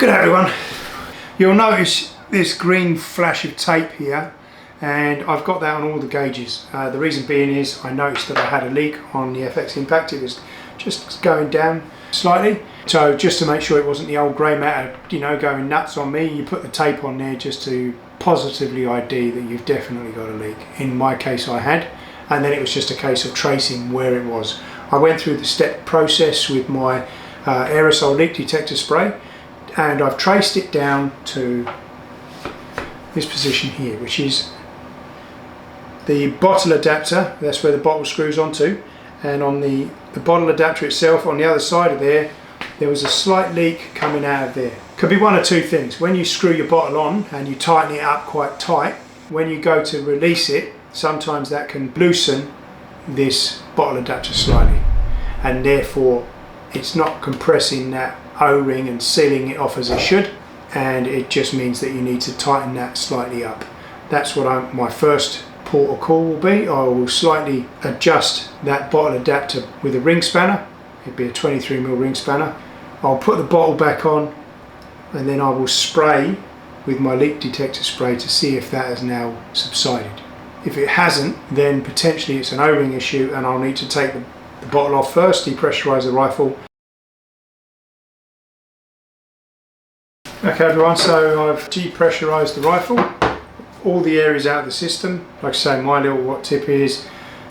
Good day everyone. You'll notice this green flash of tape here, and I've got that on all the gauges. The reason being is I noticed that I had a leak on the FX Impact. It was just going down slightly. So just to make sure it wasn't the old grey matter, you know, going nuts on me, you put the tape on there just to positively ID that you've definitely got a leak. In my case I had, and then it was just a case of tracing where it was. I went through the step process with my aerosol leak detector spray, and I've traced it down to this position here, which is the bottle adapter. That's where the bottle screws onto, and on the bottle adapter itself, on the other side of there was a slight leak coming out of there. Could be one of two things. When you screw your bottle on and you tighten it up quite tight, when you go to release it, sometimes that can loosen this bottle adapter slightly, and therefore it's not compressing that O-ring and sealing it off as it should, and it just means that you need to tighten that slightly up. That's what my first port of call will be. I will slightly adjust that bottle adapter with a ring spanner. It'd be a 23mm ring spanner. I'll put the bottle back on, and then I will spray with my leak detector spray to see if that has now subsided. If it hasn't, then potentially it's an O-ring issue, and I'll need to take the bottle off first, depressurize the rifle. Okay everyone, so I've depressurized the rifle, all the air is out of the system. Like I say, my little tip is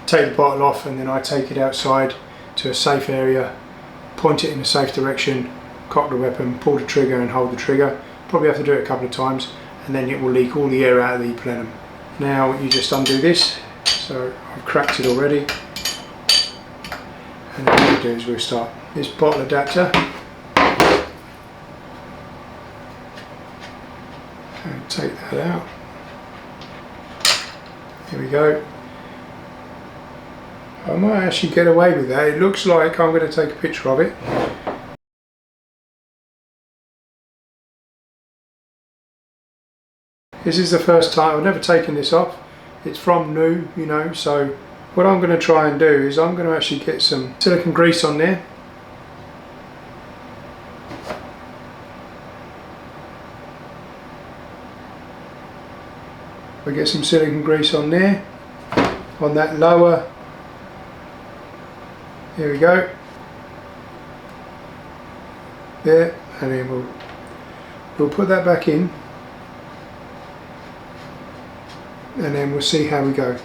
take the bottle off, and then I take it outside to a safe area, point it in a safe direction, cock the weapon, pull the trigger and hold the trigger. Probably have to do it a couple of times, and then it will leak all the air out of the plenum. Now you just undo this, so I've cracked it already, and then what we'll do is we'll start this bottle adapter. And take that out. Here we go. I might actually get away with that. It looks like I'm going to take a picture of it. This is the first time, I've never taken this off. It's from new, you know, so what I'm going to try and do is I'm going to actually get some silicone grease on there. We get some silicone grease on there, on that lower. Here we go. There, and then we'll put that back in, and then we'll see how we go.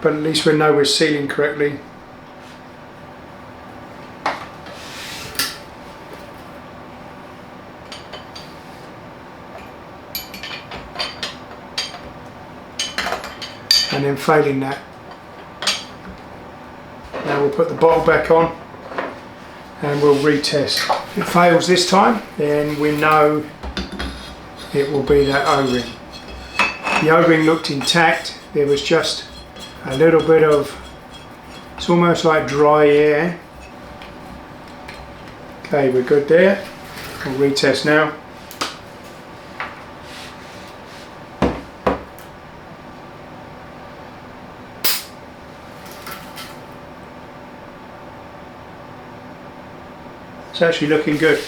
But at least we know we're sealing correctly. And then failing that, now we'll put the bottle back on and we'll retest. If it fails this time, then we know it will be that O-ring. The O-ring looked intact. There was just a little bit of, it's almost like dry air. Okay, we're good there. We'll retest now. It's actually looking good.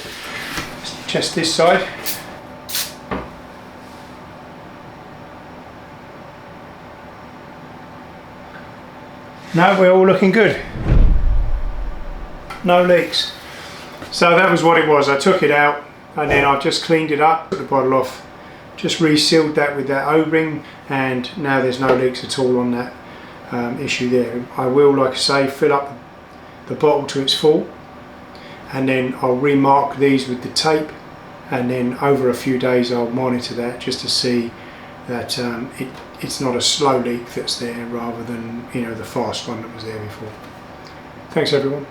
Just this side. No, we're all looking good. No leaks. So that was what it was. I took it out, and then I've just cleaned it up, put the bottle off, just resealed that with that O-ring, and now there's no leaks at all on that issue there. I will, like I say, fill up the bottle to its full, and then I'll remark these with the tape, and then over a few days I'll monitor that just to see that it's not a slow leak that's there rather than, you know, the fast one that was there before. Thanks everyone.